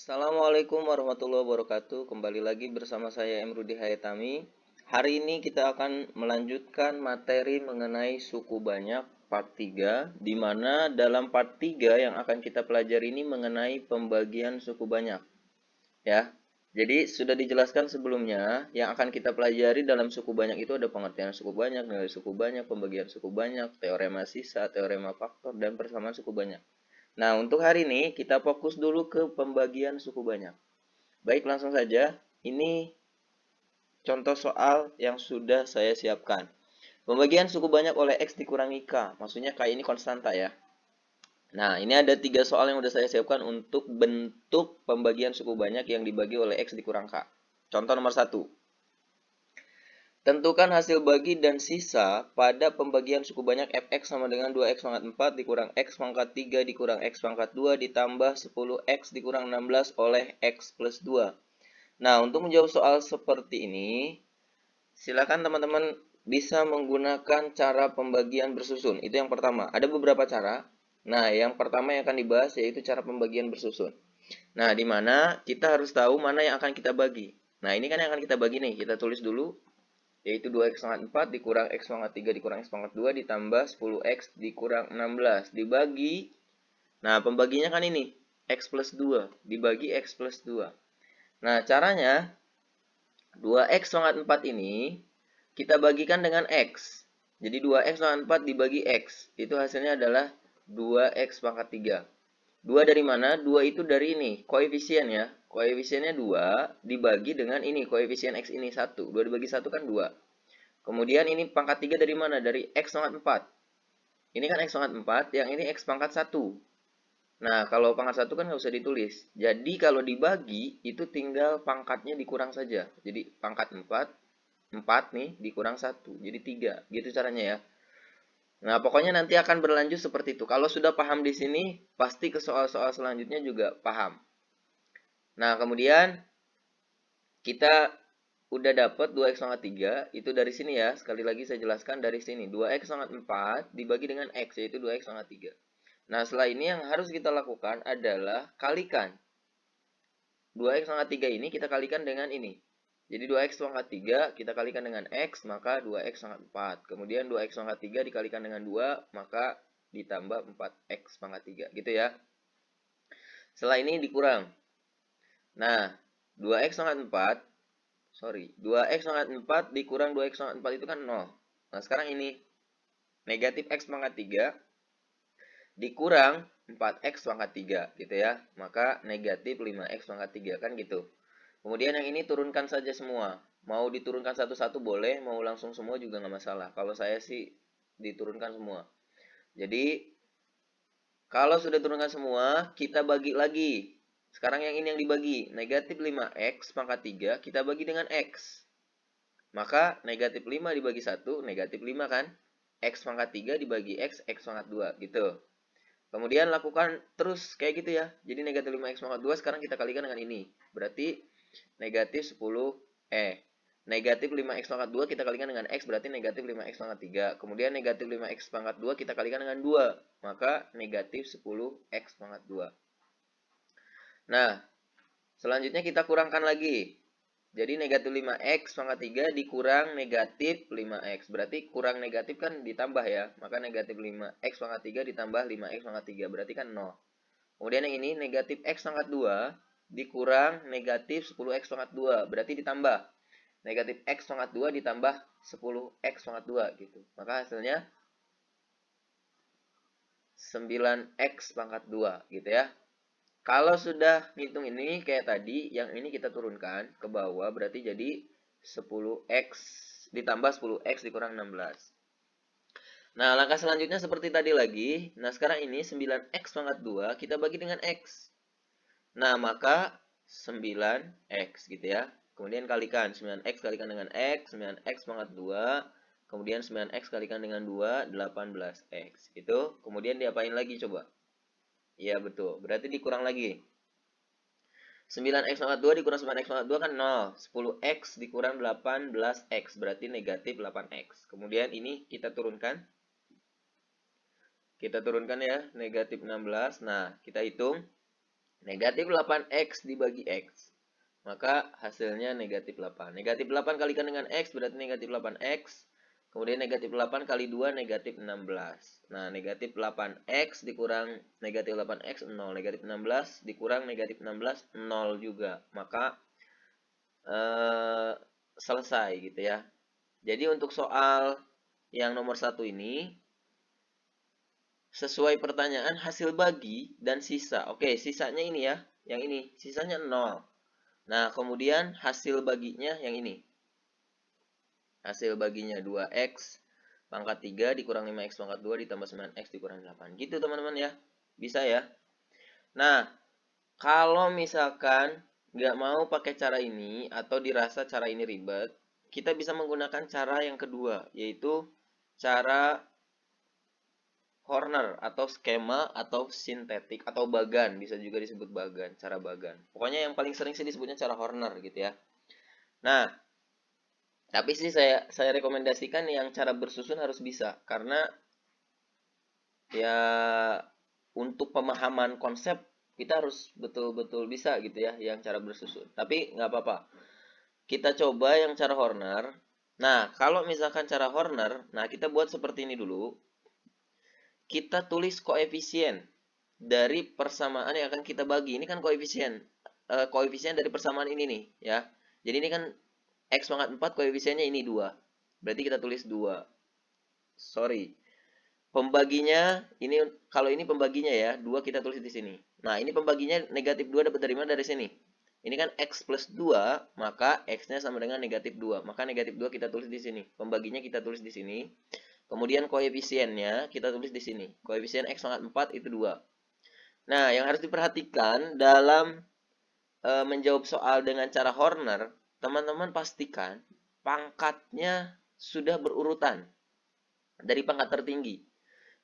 Assalamualaikum warahmatullahi wabarakatuh. Kembali lagi bersama saya Emrudi Hayatami. Hari ini kita akan melanjutkan materi mengenai suku banyak part 3, di mana dalam part 3 yang akan kita pelajari ini mengenai pembagian suku banyak. Ya. Jadi sudah dijelaskan sebelumnya, yang akan kita pelajari dalam suku banyak itu ada pengertian suku banyak, nilai suku banyak, pembagian suku banyak, teorema sisa, teorema faktor, dan persamaan suku banyak. Nah, untuk hari ini kita fokus dulu ke pembagian suku banyak. Baik, langsung saja. Ini contoh soal yang sudah saya siapkan. Pembagian suku banyak oleh X dikurangi K. Maksudnya K ini konstanta ya. Nah, ini ada 3 soal yang sudah saya siapkan untuk bentuk pembagian suku banyak yang dibagi oleh X dikurang K. Contoh nomor 1. Tentukan hasil bagi dan sisa pada pembagian suku banyak fx sama dengan 2x pangkat 4 dikurang x pangkat 3 dikurang x pangkat 2 ditambah 10x dikurang 16 oleh x plus 2. Nah, untuk menjawab soal seperti ini, silakan teman-teman bisa menggunakan cara pembagian bersusun. Itu yang pertama. Ada beberapa cara. Nah, yang pertama yang akan dibahas yaitu cara pembagian bersusun. Nah, di mana kita harus tahu mana yang akan kita bagi. Nah, ini kan yang akan kita bagi nih. Kita tulis dulu, yaitu 2x pangkat 4 dikurang x pangkat 3 dikurang x pangkat 2 ditambah 10x dikurang 16 dibagi. Nah, pembaginya kan ini, x plus 2 dibagi x plus 2. Nah, caranya 2x pangkat 4 ini kita bagikan dengan x. Jadi 2x pangkat 4 dibagi x. Itu hasilnya adalah 2x pangkat 3. 2 dari mana? 2 itu dari ini, koefisien ya. Koefisiennya 2 dibagi dengan ini, koefisien x ini 1. 2 dibagi 1 kan 2. Kemudian ini pangkat 3 dari mana? Dari x pangkat 4. Ini kan x pangkat 4, yang ini x pangkat 1. Nah, kalau pangkat 1 kan nggak usah ditulis. Jadi kalau dibagi, itu tinggal pangkatnya dikurang saja. Jadi pangkat 4 nih dikurang 1. Jadi 3. Gitu caranya ya. Nah, pokoknya nanti akan berlanjut seperti itu. Kalau sudah paham di sini, pasti ke soal-soal selanjutnya juga paham. Nah, kemudian kita udah dapat 2x pangkat 3, itu dari sini ya. Sekali lagi saya jelaskan dari sini. 2x pangkat 4 dibagi dengan x, yaitu 2x pangkat 3. Nah, setelah ini yang harus kita lakukan adalah kalikan. 2x pangkat 3 ini kita kalikan dengan ini. Jadi 2x pangkat 3 kita kalikan dengan x, maka 2x pangkat 4. Kemudian 2x pangkat 3 dikalikan dengan 2, maka ditambah 4x pangkat 3. Gitu ya. Setelah ini dikurang. Nah, 2x pangkat 2x pangkat 4 dikurang 2x pangkat 4 itu kan 0. Nah, sekarang ini negatif x pangkat 3 dikurang 4x pangkat 3 gitu ya. Maka negatif 5x pangkat 3 kan gitu. Kemudian yang ini turunkan saja semua. Mau diturunkan satu-satu boleh, mau langsung semua juga nggak masalah. Kalau saya sih diturunkan semua. Jadi kalau sudah turunkan semua, kita bagi lagi. Sekarang yang ini yang dibagi. Negatif 5x pangkat 3 kita bagi dengan x. Maka negatif 5 dibagi 1, negatif 5 kan? X pangkat 3 dibagi x, x pangkat 2 gitu. Kemudian lakukan terus kayak gitu ya. Jadi negatif 5x pangkat 2 sekarang kita kalikan dengan ini. Berarti negatif 10, negatif 5x pangkat 2 kita kalikan dengan x, berarti negatif 5x pangkat 3. Kemudian negatif 5x pangkat 2 kita kalikan dengan 2. Maka negatif 10x pangkat 2. Nah, selanjutnya kita kurangkan lagi. Jadi negatif 5x pangkat 3 dikurang negatif 5x. Berarti kurang negatif kan ditambah ya. Maka negatif 5x pangkat 3 ditambah 5x pangkat 3. Berarti kan 0. Kemudian yang ini negatif x pangkat 2 dikurang negatif 10x pangkat 2. Berarti ditambah. Negatif x pangkat 2 ditambah 10x pangkat 2 gitu. Maka hasilnya 9x pangkat 2 gitu ya. Kalau sudah ngitung ini kayak tadi, yang ini kita turunkan ke bawah, berarti jadi 10x ditambah 10x dikurang 16. Nah, langkah selanjutnya seperti tadi lagi. Nah, sekarang ini 9x pangkat 2 kita bagi dengan x. Nah, maka 9x gitu ya. Kemudian kalikan 9x kalikan dengan x, 9x pangkat 2. Kemudian 9x kalikan dengan 2, 18x. Gitu. Kemudian diapain lagi coba? Iya betul, berarti dikurang lagi. 9x pangkat 2 dikurang 9x pangkat 2 kan 0. 10x dikurang 18x, berarti negatif 8x. Kemudian ini kita turunkan. Kita turunkan ya, negatif 16. Nah, kita hitung. Negatif 8x dibagi x. Maka hasilnya negatif 8. Negatif 8 kalikan dengan x berarti negatif 8x. Kemudian negatif 8 kali 2 negatif 16. Nah, negatif 8x dikurang negatif 8x 0. Negatif 16 dikurang negatif 16 0 juga. Maka selesai gitu ya. Jadi untuk soal yang nomor 1 ini sesuai pertanyaan hasil bagi dan sisa. Oke, sisanya ini ya. Yang ini, sisanya 0. Nah, kemudian hasil baginya yang ini. Hasil baginya 2x pangkat 3 dikurang 5x pangkat 2 ditambah 9x dikurang 8. Gitu teman-teman ya. Bisa ya. Nah, kalau misalkan nggak mau pakai cara ini atau dirasa cara ini ribet, kita bisa menggunakan cara yang kedua, yaitu cara Horner atau skema atau sintetik atau bagan, bisa juga disebut bagan, cara bagan. Pokoknya yang paling sering sih disebutnya cara Horner gitu ya. Nah, tapi sih saya rekomendasikan yang cara bersusun harus bisa karena ya untuk pemahaman konsep kita harus betul-betul bisa gitu ya yang cara bersusun. Tapi nggak apa-apa. Kita coba yang cara Horner. Nah, kalau misalkan cara Horner, nah kita buat seperti ini dulu. Kita tulis koefisien dari persamaan yang akan kita bagi. Ini kan koefisien. Koefisien dari persamaan ini nih ya. Jadi ini kan x pangkat 4 koefisiennya ini 2. Berarti kita tulis 2. Sorry. Pembaginya ini kalau ini pembaginya ya, 2 kita tulis di sini. Nah, ini pembaginya negatif 2 dapat dari mana? Dari sini. Ini kan x plus 2, maka x-nya sama dengan negatif 2. Maka negatif 2 kita tulis di sini. Pembaginya kita tulis di sini. Kemudian koefisiennya kita tulis di sini. Koefisien x pangkat 4 itu 2. Nah, yang harus diperhatikan dalam menjawab soal dengan cara Horner, teman-teman pastikan pangkatnya sudah berurutan dari pangkat tertinggi.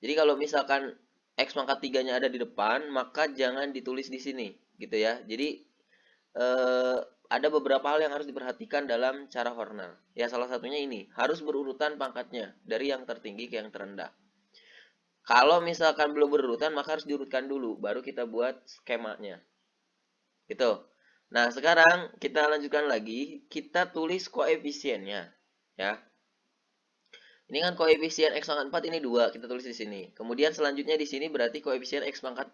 Jadi kalau misalkan x pangkat 3-nya ada di depan, maka jangan ditulis di sini, gitu ya. Jadi ada beberapa hal yang harus diperhatikan dalam cara Horner. Ya, salah satunya ini, harus berurutan pangkatnya dari yang tertinggi ke yang terendah. Kalau misalkan belum berurutan, maka harus diurutkan dulu, baru kita buat skemanya. Gitu. Nah, sekarang kita lanjutkan lagi, kita tulis koefisiennya, ya. Ini kan koefisien x pangkat 4 ini 2, kita tulis di sini. Kemudian selanjutnya di sini berarti koefisien x pangkat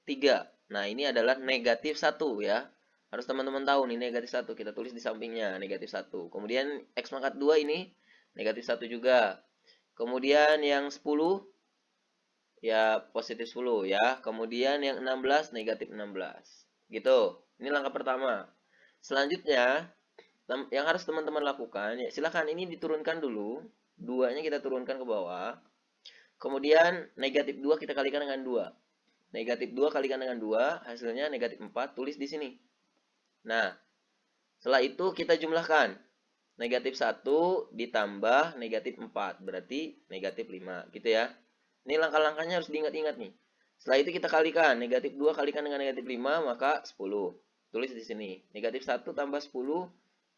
3. Nah, ini adalah negatif 1 ya. Harus teman-teman tahu nih negatif 1, kita tulis di sampingnya negatif 1. Kemudian x pangkat 2 ini negatif 1 juga. Kemudian yang 10 ya positif 10 ya. Kemudian yang 16 negatif 16. Gitu. Ini langkah pertama. Selanjutnya yang harus teman-teman lakukan ya silahkan ini diturunkan dulu, 2-nya kita turunkan ke bawah. Kemudian negatif 2 kita kalikan dengan 2. Negatif 2 kalikan dengan 2 hasilnya negatif 4, tulis di sini. Nah, setelah itu kita jumlahkan. Negatif 1 ditambah negatif 4 berarti negatif 5 gitu ya. Ini langkah-langkahnya harus diingat-ingat nih. Setelah itu kita kalikan, negatif 2 kalikan dengan negatif 5 maka 10. Tulis di sini. Negatif 1 tambah 10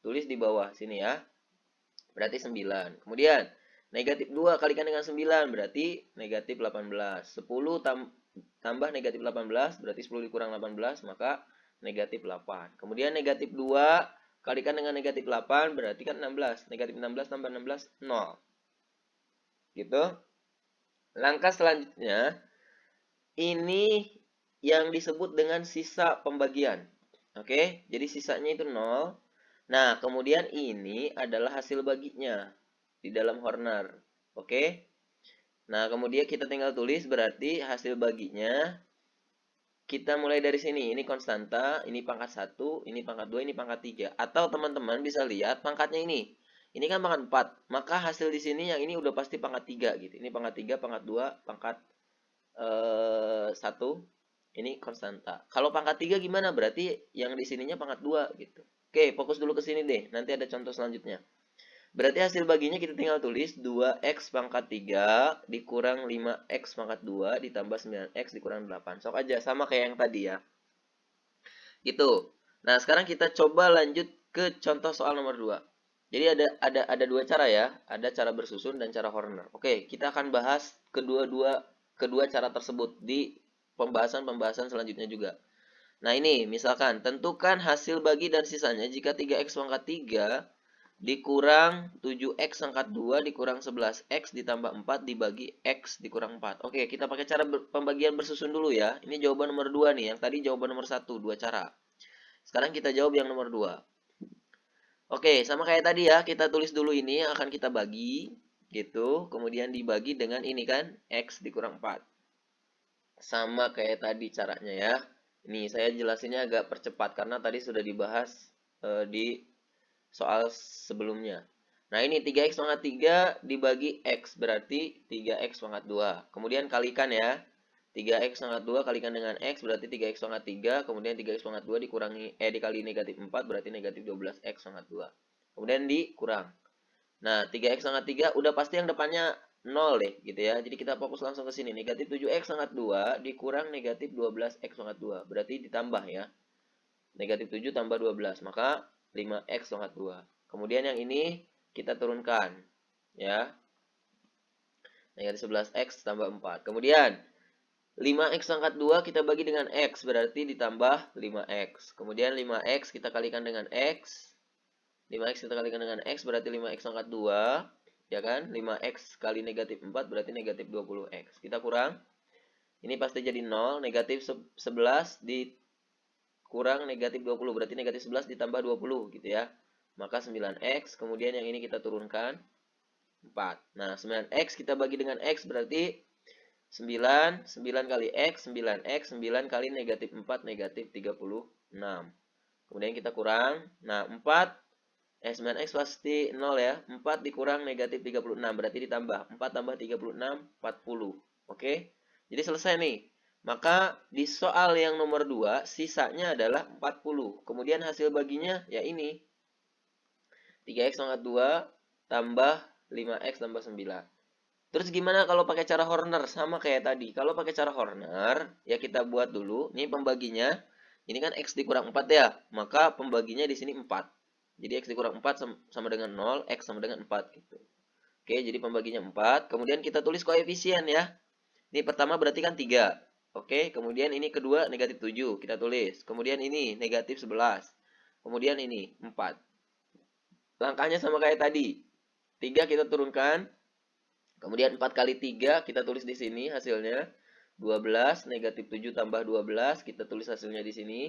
tulis di bawah sini ya. Berarti 9. Kemudian negatif 2 kalikan dengan 9 berarti negatif 18. 10 tambah negatif 18 berarti 10 dikurang 18 maka negatif 8. Kemudian negatif 2 kalikan dengan negatif 8 berarti kan 16. Negatif 16 tambah 16 0. Gitu. Langkah selanjutnya ini yang disebut dengan sisa pembagian. Oke, jadi sisanya itu 0. Nah, kemudian ini adalah hasil baginya di dalam Horner. Oke. Nah, kemudian kita tinggal tulis berarti hasil baginya kita mulai dari sini. Ini konstanta, ini pangkat 1, ini pangkat 2, ini pangkat 3. Atau teman-teman bisa lihat pangkatnya ini. Ini kan pangkat 4. Maka hasil di sini yang ini udah pasti pangkat 3 gitu. Ini pangkat 3, pangkat 2, pangkat 1. Ini konstanta. Kalau pangkat 3 gimana? Berarti yang di sininya pangkat 2 gitu. Oke, fokus dulu ke sini deh. Nanti ada contoh selanjutnya. Berarti hasil baginya kita tinggal tulis 2x pangkat 3 dikurang 5x pangkat 2 ditambah 9x dikurang 8. Sok aja, sama kayak yang tadi ya. Gitu. Nah, sekarang kita coba lanjut ke contoh soal nomor 2. Jadi ada dua cara ya. Ada cara bersusun dan cara Horner. Oke, kita akan bahas kedua cara tersebut di pembahasan selanjutnya juga. Nah ini misalkan tentukan hasil bagi dan sisanya jika 3x pangkat 3 dikurang 7x pangkat 2 dikurang 11x ditambah 4 dibagi x dikurang 4. Oke, kita pakai cara pembagian bersusun dulu ya. Ini jawaban nomor 2 nih, yang tadi jawaban nomor 1, dua cara. Sekarang kita jawab yang nomor 2. Oke, sama kayak tadi ya, kita tulis dulu ini yang akan kita bagi gitu, kemudian dibagi dengan ini kan, x dikurang 4. Sama kayak tadi caranya ya. Ini saya jelasinnya agak percepat karena tadi sudah dibahas di soal sebelumnya. Nah, ini 3x pangkat 3 dibagi x berarti 3x pangkat 2. Kemudian kalikan ya. 3x pangkat 2 kalikan dengan x berarti 3x pangkat 3. Kemudian 3x pangkat 2 dikali negatif 4 berarti negatif 12x pangkat 2. Kemudian dikurang. Nah, 3x pangkat 3 udah pasti yang depannya 0 deh gitu ya. Jadi kita fokus langsung ke sini. Negatif 7x pangkat 2 dikurang negatif 12x pangkat 2. Berarti ditambah ya. Negatif 7 tambah 12, maka 5x pangkat 2. Kemudian yang ini kita turunkan. Ya. Negatif 11x tambah 4. Kemudian 5x pangkat 2 kita bagi dengan x, berarti ditambah 5x. Kemudian 5x kita kalikan dengan x. 5x kita kalikan dengan x, berarti 5x pangkat 2. Ya kan? 5x kali negatif 4, berarti negatif 20x. Kita kurang. Ini pasti jadi 0. Negatif 11 kurang negatif 20, berarti negatif 11 ditambah 20 gitu ya. Maka 9x, kemudian yang ini kita turunkan 4. Nah, 9x kita bagi dengan x berarti 9, 9 kali x, 9x, 9 kali negatif 4, negatif 36. Kemudian kita kurang, nah 9x pasti 0 ya, 4 dikurang negatif 36, berarti ditambah, 4 tambah 36, 40. Oke, jadi selesai nih. Maka di soal yang nomor 2, sisanya adalah 40. Kemudian hasil baginya ya ini. 3x pangkat 2 tambah 5x tambah 9. Terus gimana kalau pakai cara Horner? Sama kayak tadi. Kalau pakai cara Horner, ya kita buat dulu. Ini pembaginya. Ini kan x dikurang 4 ya. Maka pembaginya di sini 4. Jadi x dikurang 4 sama dengan 0, x sama dengan 4 gitu. Oke, jadi pembaginya 4. Kemudian kita tulis koefisien ya. Ini pertama berarti kan 3. Oke, kemudian ini kedua negatif 7. Kita tulis. Kemudian ini negatif 11. Kemudian ini 4. Langkahnya sama kayak tadi. 3 kita turunkan. Kemudian 4 kali 3 kita tulis di sini hasilnya. 12 negatif 7 tambah 12. Kita tulis hasilnya di sini.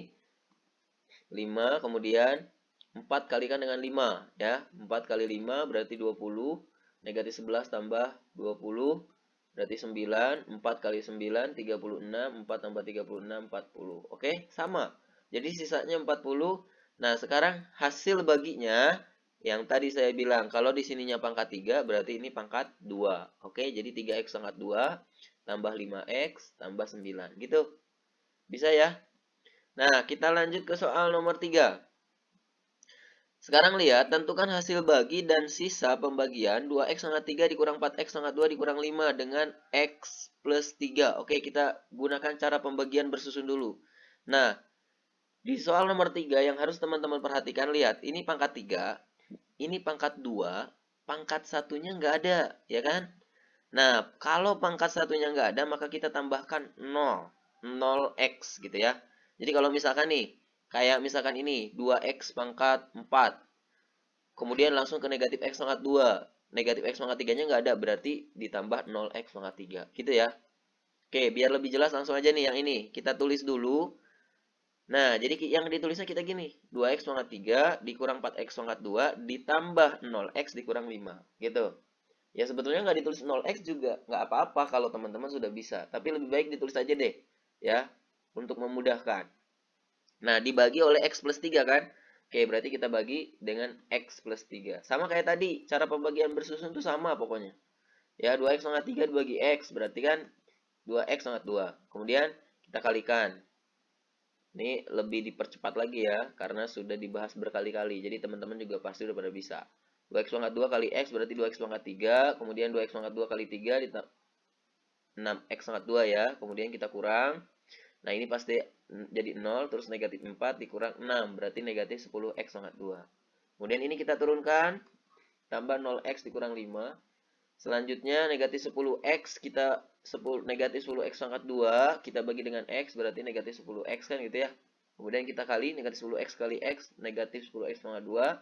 5. Kemudian 4 kalikan dengan 5. Ya, 4 kali 5 berarti 20. Negatif 11 tambah 20. Berarti 9, 4 kali 9, 36, 4 tambah 36, 40. Oke, sama. Jadi sisanya 40. Nah, sekarang hasil baginya, yang tadi saya bilang, kalau di sininya pangkat 3, berarti ini pangkat 2. Oke, jadi 3x pangkat 2, tambah 5x, tambah 9. Gitu. Bisa ya? Nah, kita lanjut ke soal nomor 3. Sekarang lihat, tentukan hasil bagi dan sisa pembagian 2x pangkat 3 dikurang 4x pangkat 2 dikurang 5 dengan x plus 3. Oke, kita gunakan cara pembagian bersusun dulu. Nah, di soal nomor 3 yang harus teman-teman perhatikan, lihat, ini pangkat 3, ini pangkat 2, pangkat satunya nggak ada, ya kan? Nah, kalau pangkat satunya nggak ada, maka kita tambahkan 0, 0x gitu ya. Jadi kalau misalkan nih, kayak misalkan ini, 2x pangkat 4. Kemudian langsung ke negatif x pangkat 2. Negatif x pangkat 3-nya nggak ada, berarti ditambah 0x pangkat 3. Gitu ya. Oke, biar lebih jelas langsung aja nih yang ini. Kita tulis dulu. Nah, jadi yang ditulisnya kita gini. 2x pangkat 3 dikurang 4x pangkat 2 ditambah 0x dikurang 5. Gitu. Ya sebetulnya nggak ditulis 0x juga. Nggak apa-apa kalau teman-teman sudah bisa. Tapi lebih baik ditulis aja deh. Ya, untuk memudahkan. Nah, dibagi oleh x plus 3 kan? Oke, berarti kita bagi dengan x plus 3. Sama kayak tadi, cara pembagian bersusun itu sama pokoknya. Ya, 2x pangkat 3 dibagi x, berarti kan 2x pangkat 2. Kemudian kita kalikan. Ini lebih dipercepat lagi ya, karena sudah dibahas berkali-kali. Jadi teman-teman juga pasti udah pada bisa. 2x pangkat 2 kali x berarti 2x pangkat 3. Kemudian 2x pangkat 2 kali 3 6x pangkat 2 ya. Kemudian kita kurang. Nah, ini pasti jadi 0, terus negatif 4 dikurang 6, berarti negatif 10x pangkat 2. Kemudian ini kita turunkan, tambah 0x dikurang 5. Selanjutnya negatif 10x, negatif 10x pangkat 2, kita bagi dengan x, berarti negatif 10x kan gitu ya. Kemudian kita kali negatif 10x kali x, negatif 10x pangkat 2.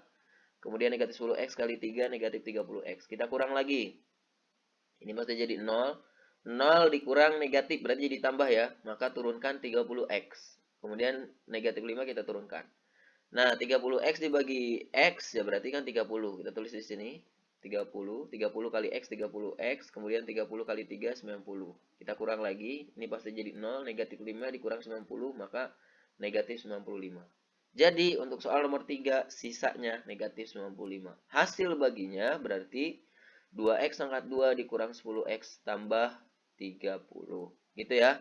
Kemudian negatif 10x kali 3, negatif 30x. Kita kurang lagi. Ini pasti jadi 0. 0 dikurang negatif, berarti jadi tambah ya. Maka turunkan 30x. Kemudian negatif 5 kita turunkan. Nah, 30x dibagi x, ya berarti kan 30. Kita tulis di sini. 30 kali x, 30x. Kemudian 30 kali 3, 90. Kita kurang lagi. Ini pasti jadi 0. Negatif 5 dikurang 90, maka negatif 95. Jadi, untuk soal nomor 3, sisanya negatif 95. Hasil baginya berarti 2x pangkat 2 dikurang 10x tambah 30. Gitu ya.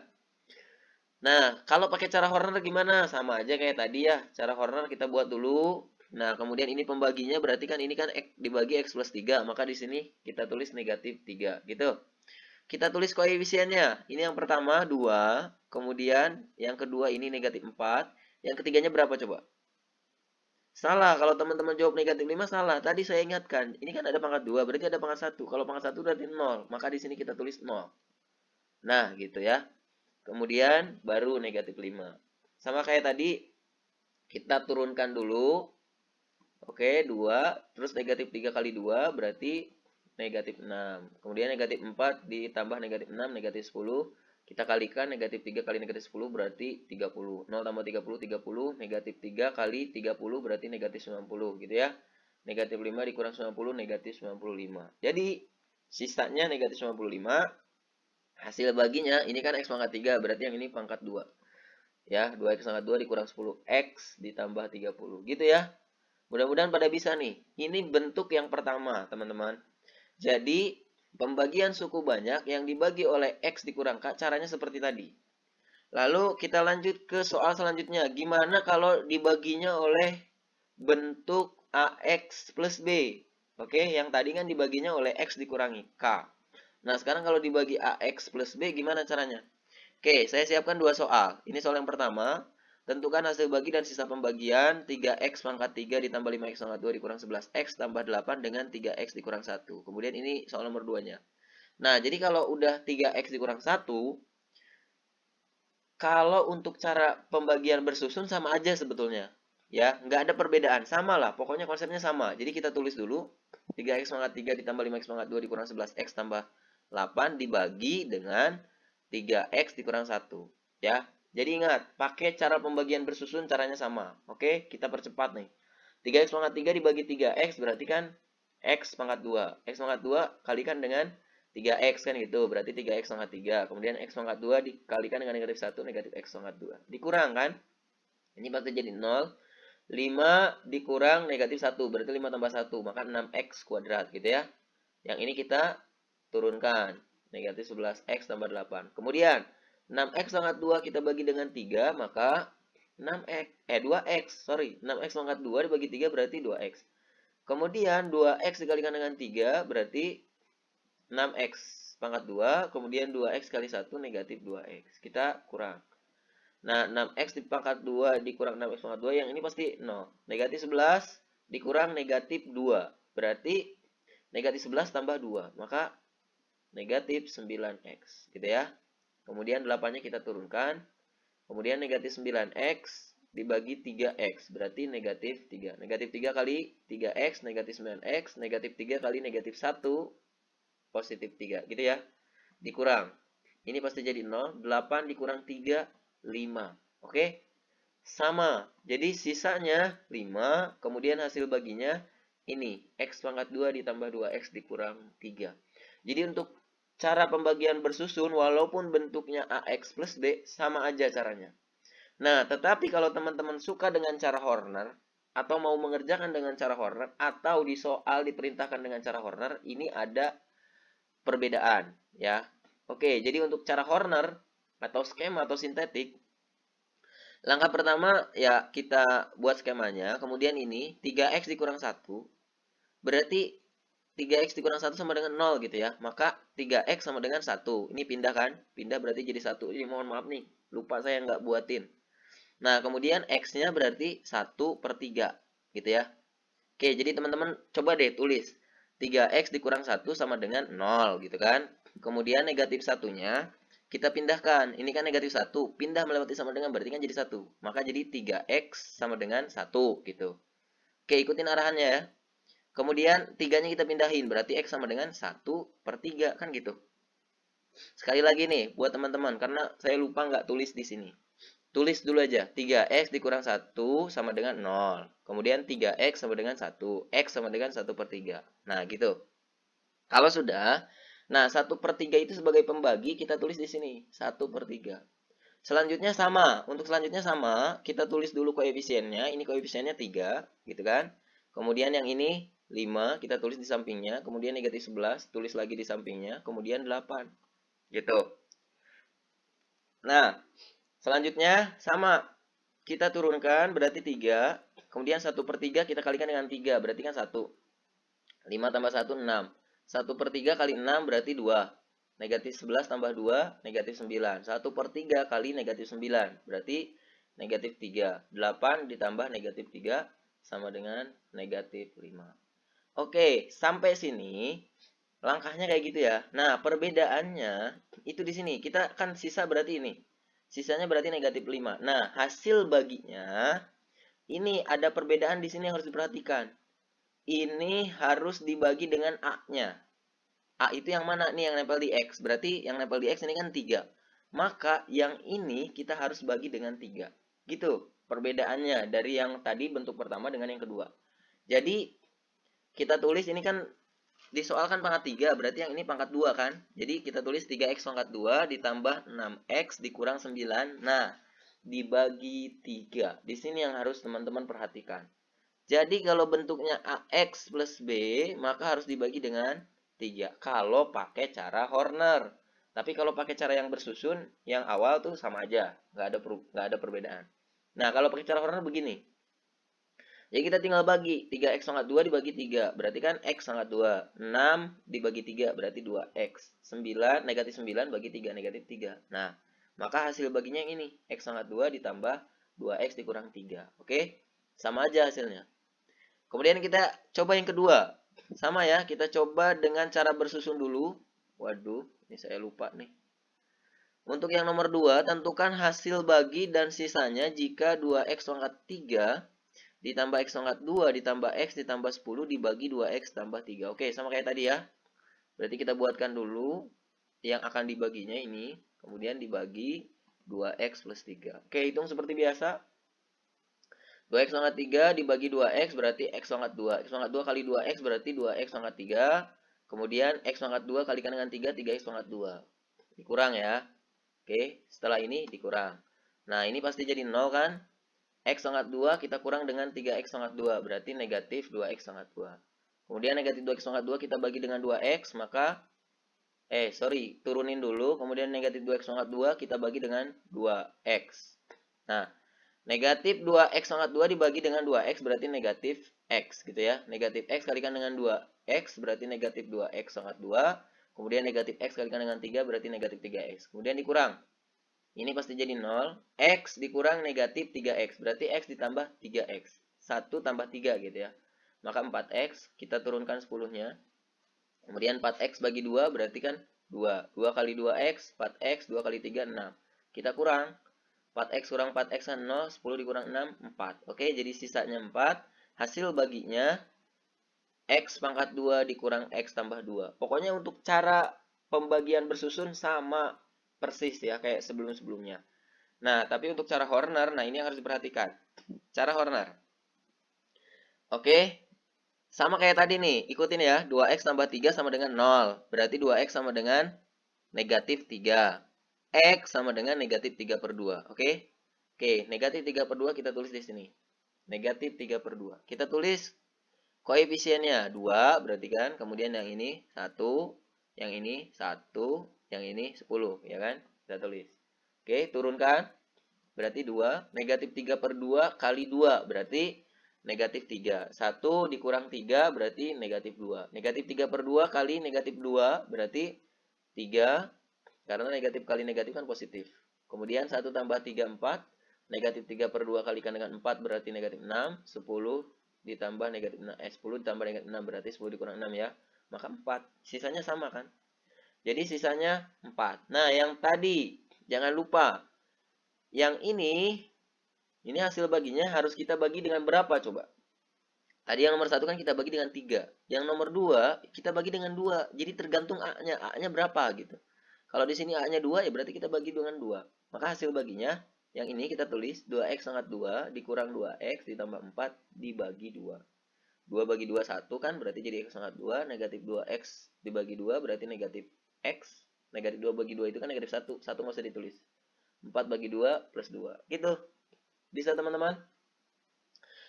Nah, kalau pakai cara Horner gimana? Sama aja kayak tadi ya. Cara Horner kita buat dulu. Nah, kemudian ini pembaginya berarti kan ini kan X dibagi X plus 3. Maka di sini kita tulis negatif 3. Gitu. Kita tulis koefisiennya. Ini yang pertama 2. Kemudian yang kedua ini negatif 4. Yang ketiganya berapa coba? Salah. Kalau teman-teman jawab negatif 5 salah. Tadi saya ingatkan. Ini kan ada pangkat 2. Berarti ada pangkat 1. Kalau pangkat 1 berarti 0. Maka di sini kita tulis 0. Nah, gitu ya. Kemudian baru negatif 5. Sama kayak tadi, kita turunkan dulu. Oke, 2. Terus negatif 3 kali 2 berarti negatif 6. Kemudian negatif 4 ditambah negatif 6, negatif 10. Kita kalikan negatif 3 kali negatif 10 berarti 30. 0 tambah 30, 30. Negatif 3 kali 30 berarti negatif 90. Gitu ya. Negatif 5 dikurang 90, negatif 95. Jadi, sisanya negatif 95. Hasil baginya, ini kan X pangkat 3, berarti yang ini pangkat 2. Ya, 2X pangkat 2 dikurang 10X ditambah 30. Gitu ya. Mudah-mudahan pada bisa nih. Ini bentuk yang pertama, teman-teman. Jadi, pembagian suku banyak yang dibagi oleh X dikurang K, caranya seperti tadi. Lalu, kita lanjut ke soal selanjutnya. Gimana kalau dibaginya oleh bentuk AX plus B? Oke, yang tadi kan dibaginya oleh X dikurangi K. Nah, sekarang kalau dibagi AX plus B, gimana caranya? Oke, saya siapkan dua soal. Ini soal yang pertama. Tentukan hasil bagi dan sisa pembagian 3x pangkat 3 ditambah 5x pangkat 2 dikurang 11x tambah 8 dengan 3x dikurang 1. Kemudian ini soal nomor 2-nya. Nah, jadi kalau udah 3x dikurang 1, kalau untuk cara pembagian bersusun sama aja sebetulnya. Ya, nggak ada perbedaan. Sama lah, pokoknya konsepnya sama. Jadi kita tulis dulu 3x pangkat 3 ditambah 5x pangkat 2 dikurang 11x tambah 8 dibagi dengan 3x dikurang 1. Ya, jadi ingat, pakai cara pembagian bersusun caranya sama. Oke, kita percepat nih. 3x pangkat 3 dibagi 3x berarti kan x pangkat 2. X pangkat 2 kalikan dengan 3x kan gitu, berarti 3x pangkat 3. Kemudian x pangkat 2 dikalikan dengan negatif 1, negatif x pangkat 2. Dikurang kan? Ini pasti jadi 0. 5 dikurang negatif 1, berarti 5 tambah 1, maka 6x kuadrat gitu ya. Yang ini kita turunkan, negatif 11x tambah 8. Kemudian, 6x pangkat 2 kita bagi dengan 3, maka 2x, 6x pangkat 2 dibagi 3 berarti 2x. Kemudian 2x dikalikan dengan 3 berarti 6x pangkat 2, kemudian 2x kali 1 negatif 2x. Kita kurang. Nah, 6x dipangkat 2 dikurang 6x pangkat 2, yang ini pasti 0. Negatif 11 dikurang negatif 2. Berarti negatif 11 tambah 2. Maka negatif 9x. Gitu ya. Kemudian 8-nya kita turunkan. Kemudian negatif 9x dibagi 3x. Berarti negatif 3. Negatif 3 kali 3x, negatif 9x. Negatif 3 kali negatif 1. Positif 3, gitu ya. Dikurang. Ini pasti jadi 0. 8 dikurang 3, 5. Oke? Sama. Jadi sisanya 5. Kemudian hasil baginya ini. X pangkat 2 ditambah 2x dikurang 3. Jadi untuk cara pembagian bersusun, walaupun bentuknya AX plus B, sama aja caranya. Nah, tetapi kalau teman-teman suka dengan cara Horner, atau mau mengerjakan dengan cara Horner, atau di soal diperintahkan dengan cara Horner, ini ada perbedaan ya. Oke, jadi untuk cara Horner atau skema atau sintetik, langkah pertama ya kita buat skemanya. Kemudian ini 3x dikurang 1 berarti 3x dikurang 1 sama dengan 0 gitu ya. Maka 3x sama dengan 1. Ini pindah kan? Pindah berarti jadi 1. Jadi mohon maaf nih, lupa saya nggak buatin. Nah, kemudian x-nya berarti 1 per 3 gitu ya. Oke, jadi teman-teman coba deh tulis 3x dikurang 1 sama dengan 0 gitu kan. Kemudian negatif 1-nya Kita pindahkan, ini kan negatif 1, pindah melewati sama dengan berarti kan jadi 1. Maka jadi 3x sama dengan 1 gitu. Oke, ikutin arahannya ya. Kemudian 3-nya kita pindahin, berarti x sama dengan 1/3 kan gitu. Sekali lagi nih buat teman-teman, karena saya lupa nggak tulis di sini. Tulis dulu aja, 3x dikurang 1 sama dengan 0. Kemudian 3x sama dengan 1, x sama dengan 1/3. Nah gitu. Kalau sudah, nah 1/3 itu sebagai pembagi kita tulis di sini 1/3. Selanjutnya sama, untuk selanjutnya sama, kita tulis dulu koefisiennya. Ini koefisiennya 3, gitu kan. Kemudian yang ini 5, kita tulis di sampingnya. Kemudian negatif 11, tulis lagi di sampingnya. Kemudian 8, gitu. Nah, selanjutnya sama, kita turunkan berarti 3. Kemudian 1/3 kita kalikan dengan 3, berarti kan 1. 5 tambah 1, 6. 1/3 kali 6 berarti 2. Negatif 11 tambah 2, negatif 9. 1/3 kali negatif 9, berarti negatif 3. 8 ditambah negatif 3 sama dengan negatif 5. Oke, sampai sini langkahnya kayak gitu ya. Nah, perbedaannya itu di sini. Kita kan sisa berarti ini. Sisanya berarti negatif 5. Nah, hasil baginya ini ada perbedaan di sini yang harus diperhatikan. Ini harus dibagi dengan A-nya. A itu yang mana? Nih yang nempel di X. Berarti yang nempel di X ini kan 3. Maka yang ini kita harus bagi dengan 3. Gitu perbedaannya dari yang tadi bentuk pertama dengan yang kedua. Jadi kita tulis ini kan di soal kan pangkat 3. Berarti yang ini pangkat 2 kan. Jadi kita tulis 3x pangkat 2 ditambah 6x dikurang 9. Nah, dibagi 3. Di sini yang harus teman-teman perhatikan. Jadi kalau bentuknya AX plus B, maka harus dibagi dengan 3. Kalau pakai cara Horner. Tapi kalau pakai cara yang bersusun, yang awal tuh sama aja. Nggak ada perbedaan. Nah, kalau pakai cara Horner begini. Jadi kita tinggal bagi. 3x pangkat 2 dibagi 3. Berarti kan x pangkat 2. 6 dibagi 3 berarti 2x. 9, negatif 9 bagi 3, negatif 3. Nah, maka hasil baginya yang ini. X pangkat 2 ditambah 2x dikurang 3. Oke? Sama aja hasilnya. Kemudian kita coba yang kedua. Sama ya, kita coba dengan cara bersusun dulu. Waduh, ini saya lupa nih. Untuk yang nomor 2, tentukan hasil bagi dan sisanya jika 2x pangkat 3 ditambah x pangkat 2 ditambah x ditambah 10 dibagi 2x tambah 3. Oke, sama kayak tadi ya. Berarti kita buatkan dulu yang akan dibaginya ini. Kemudian dibagi 2x plus 3. Oke, hitung seperti biasa. 2x pangkat 3 dibagi 2x berarti x pangkat 2. X pangkat 2 kali 2x berarti 2x pangkat 3. Kemudian x pangkat 2 kalikan dengan 3, 3x pangkat 2. Dikurang ya. Oke, setelah ini dikurang. Nah, ini pasti jadi 0 kan? X pangkat 2 kita kurang dengan 3x pangkat 2. Berarti negatif 2x pangkat 2. Kemudian negatif 2x pangkat 2 kita bagi dengan 2x. Maka, turunin dulu. Kemudian negatif 2x pangkat 2 kita bagi dengan 2x. Nah, negatif 2x pangkat 2 dibagi dengan 2x berarti negatif x gitu ya. Negatif x kalikan dengan 2x berarti negatif 2x pangkat 2. Kemudian negatif x kalikan dengan 3 berarti negatif 3x. Kemudian dikurang. Ini pasti jadi 0. X dikurang negatif 3x berarti x ditambah 3x. 1 tambah 3 gitu ya. Maka 4x kita turunkan 10-nya. Kemudian 4x bagi 2 berarti kan 2. 2 kali 2x, 4x, 2 kali 3, 6. Kita kurang. 4x kurang 4x kan 0, 10 dikurang 6, 4. Oke, jadi sisanya 4. Hasil baginya x pangkat 2 dikurang x tambah 2. Pokoknya untuk cara pembagian bersusun sama persis ya, kayak sebelum-sebelumnya. Nah, tapi untuk cara Horner, nah ini yang harus diperhatikan. Cara Horner. Oke, sama kayak tadi nih, ikutin ya. 2x tambah 3 sama dengan 0. Berarti 2x sama dengan negatif 3. X sama dengan negatif 3/2. Oke? Oke, negatif 3/2 kita tulis di sini. Negatif 3/2. Kita tulis koefisiennya 2 berarti kan. Kemudian yang ini 1, yang ini 1, yang ini 10. Ya kan? Kita tulis. Oke, turunkan. Berarti 2. Negatif 3/2 kali 2 berarti negatif 3. 1 dikurang 3 berarti negatif 2. Negatif 3/2 kali negatif 2 berarti 3. Karena negatif kali negatif kan positif. Kemudian 1 tambah 3, 4. Negatif 3/2 kalikan dengan 4 berarti negatif 6. 10 ditambah negatif 6. 10 ditambah negatif 6 berarti 10 dikurang 6 ya. Maka 4. Sisanya sama kan. Jadi sisanya 4. Nah, yang tadi jangan lupa, yang ini hasil baginya harus kita bagi dengan berapa coba? Tadi yang nomor 1 kan kita bagi dengan 3. Yang nomor 2 kita bagi dengan 2. Jadi tergantung A-nya. A-nya berapa gitu. Kalau di sini A-nya 2 ya berarti kita bagi dengan 2. Maka hasil baginya yang ini kita tulis 2x pangkat 2 dikurang 2x ditambah 4 dibagi 2. 2 bagi 2 1 kan berarti jadi x pangkat 2. Negatif 2x dibagi 2 berarti negatif x. Negatif 2 bagi 2 itu kan negatif 1. 1 nggak usah ditulis. 4 bagi 2 plus 2. Gitu. Bisa teman-teman?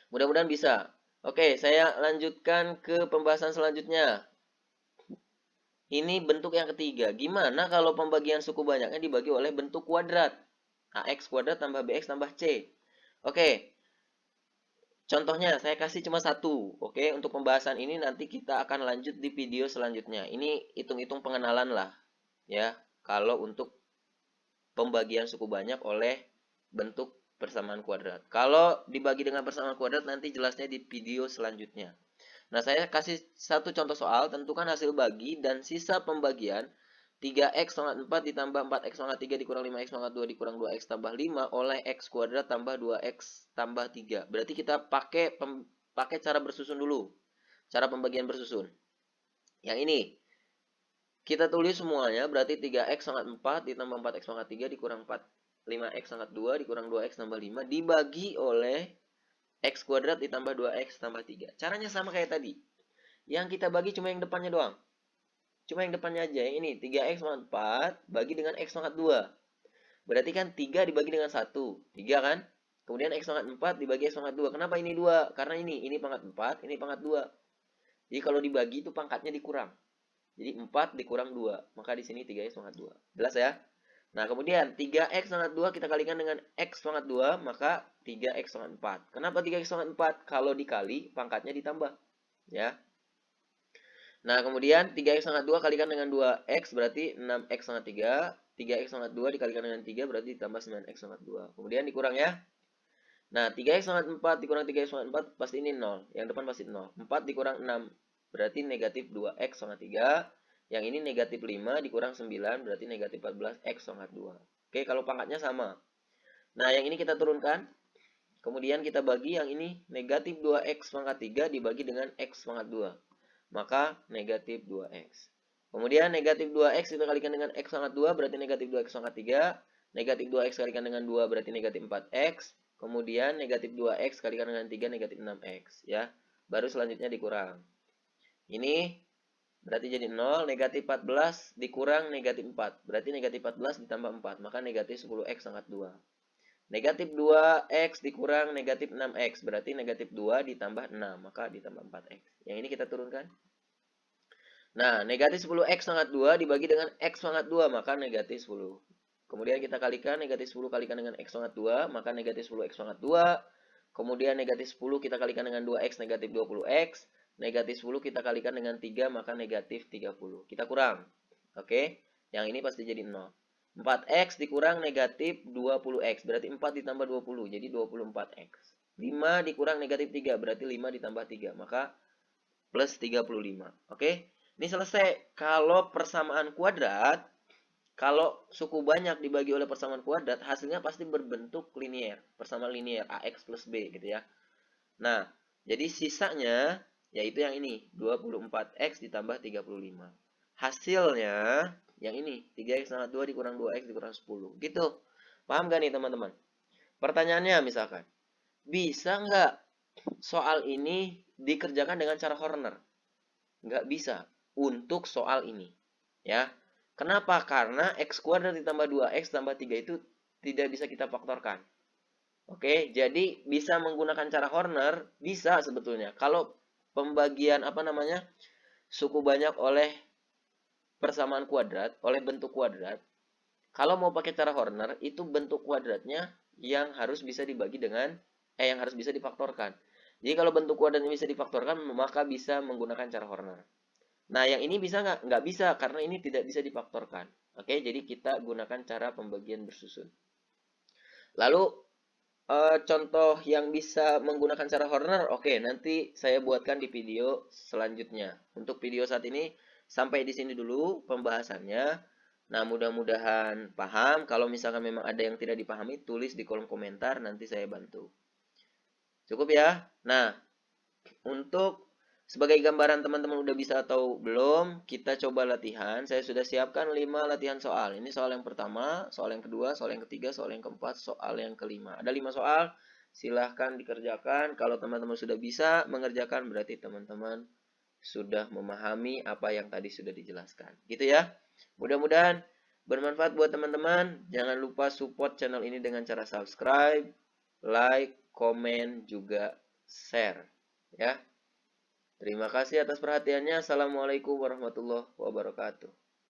Mudah-mudahan bisa. Oke, saya lanjutkan ke pembahasan selanjutnya. Ini bentuk yang ketiga. Gimana kalau pembagian suku banyaknya dibagi oleh bentuk kuadrat? AX kuadrat tambah BX tambah C. Oke, contohnya saya kasih cuma satu. Oke, untuk pembahasan ini nanti kita akan lanjut di video selanjutnya. Ini hitung-hitung pengenalan lah. Ya, kalau untuk pembagian suku banyak oleh bentuk persamaan kuadrat. Kalau dibagi dengan persamaan kuadrat nanti jelasnya di video selanjutnya. Nah, saya kasih satu contoh soal, tentukan hasil bagi dan sisa pembagian 3x pangkat 4 ditambah 4x pangkat 3 dikurang 5x pangkat 2 dikurang 2x tambah 5 oleh x kuadrat tambah 2x tambah 3. Berarti kita pakai cara bersusun dulu. Cara pembagian bersusun. Yang ini. Kita tulis semuanya berarti 3x pangkat 4 ditambah 4x pangkat 3 dikurang 5x pangkat 2 dikurang 2x tambah 5 dibagi oleh x kuadrat ditambah 2x tambah 3. Caranya sama kayak tadi. Yang kita bagi cuma yang depannya doang. Cuma yang depannya aja. Yang ini 3x pangkat 4 bagi dengan x pangkat 2. Berarti kan 3 dibagi dengan 1. 3 kan? Kemudian x pangkat 4 dibagi x pangkat 2. Kenapa ini 2? Karena ini pangkat 4, ini pangkat 2. Jadi kalau dibagi itu pangkatnya dikurang. Jadi 4 dikurang 2. Maka di sini 3x pangkat 2. Jelas ya? Nah, kemudian 3x pangkat 2 kita kalikan dengan x pangkat 2, maka 3x pangkat 4. Kenapa 3x pangkat 4? Kalau dikali, pangkatnya ditambah. Ya. Nah, kemudian 3x pangkat 2 kalikan dengan 2x berarti 6x pangkat 3. 3x pangkat 2 dikalikan dengan 3 berarti ditambah 9x pangkat 2. Kemudian dikurang ya. Nah, 3x pangkat 4 dikurang 3x pangkat 4 pasti ini 0. Yang depan pasti 0. 4 dikurang 6 berarti negatif 2x pangkat 3. Yang ini negatif 5 dikurang 9 berarti negatif 14x pangkat 2. Oke, kalau pangkatnya sama. Nah, yang ini kita turunkan. Kemudian kita bagi yang ini negatif 2x pangkat 3 dibagi dengan x pangkat 2. Maka negatif 2x. Kemudian negatif 2x kita kalikan dengan x pangkat 2 berarti negatif 2x pangkat 3. Negatif 2x kalikan dengan 2 berarti negatif 4x. Kemudian negatif 2x kalikan dengan 3 negatif 6x. Ya. Baru selanjutnya dikurang. Ini berarti jadi 0, negatif 14 dikurang negatif 4. Berarti negatif 14 ditambah 4, maka negatif 10x pangkat 2. Negatif 2x dikurang negatif 6x, berarti negatif 2 ditambah 6, maka ditambah 4x. Yang ini kita turunkan. Nah, negatif 10x pangkat 2 dibagi dengan x pangkat 2, maka negatif 10. Kemudian kita kalikan, negatif 10 kalikan dengan x pangkat 2, maka negatif 10x pangkat 2. Kemudian negatif 10 kita kalikan dengan 2x, negatif 20x. Negatif 10 kita kalikan dengan 3, maka negatif 30. Kita kurang. Oke, yang ini pasti jadi 0. 4x dikurang negatif 20x, berarti 4 ditambah 20, jadi 24x. 5 dikurang negatif 3, berarti 5 ditambah 3, maka plus 35. Oke, ini selesai. Kalau persamaan kuadrat, kalau suku banyak dibagi oleh persamaan kuadrat, hasilnya pasti berbentuk linier, persamaan linier, AX plus B gitu ya. Nah, jadi sisanya yaitu yang ini, 24x ditambah 35. Hasilnya yang ini, 3x tambah 2 dikurang 2x dikurang 10. Gitu. Paham gak nih teman-teman? Pertanyaannya misalkan, bisa nggak soal ini dikerjakan dengan cara Horner? Nggak bisa untuk soal ini. Ya. Kenapa? Karena x kuadrat ditambah 2x tambah 3 itu tidak bisa kita faktorkan. Oke, jadi bisa menggunakan cara Horner, bisa sebetulnya. Kalau pembagian suku banyak oleh persamaan kuadrat, oleh bentuk kuadrat, kalau mau pakai cara Horner, itu bentuk kuadratnya yang harus bisa dibagi dengan, yang harus bisa difaktorkan. Jadi kalau bentuk kuadratnya bisa difaktorkan, maka bisa menggunakan cara Horner. Nah, yang ini bisa nggak? Nggak bisa, karena ini tidak bisa difaktorkan. Oke, jadi kita gunakan cara pembagian bersusun. Lalu, contoh yang bisa menggunakan cara Horner, oke, nanti saya buatkan di video selanjutnya. Untuk video saat ini, Sampai di sini dulu pembahasannya. Nah, mudah-mudahan paham. Kalau misalkan memang ada yang tidak dipahami, tulis di kolom komentar, nanti saya bantu. Cukup ya? Nah, untuk sebagai gambaran teman-teman udah bisa atau belum, kita coba latihan. Saya sudah siapkan 5 latihan soal. Ini soal yang pertama, soal yang kedua, soal yang ketiga, soal yang keempat, soal yang kelima. Ada 5 soal, silahkan dikerjakan. Kalau teman-teman sudah bisa mengerjakan, berarti teman-teman sudah memahami apa yang tadi sudah dijelaskan. Gitu ya. Mudah-mudahan bermanfaat buat teman-teman. Jangan lupa support channel ini dengan cara subscribe, like, komen, juga share. Ya. Terima kasih atas perhatiannya. Assalamualaikum warahmatullahi wabarakatuh.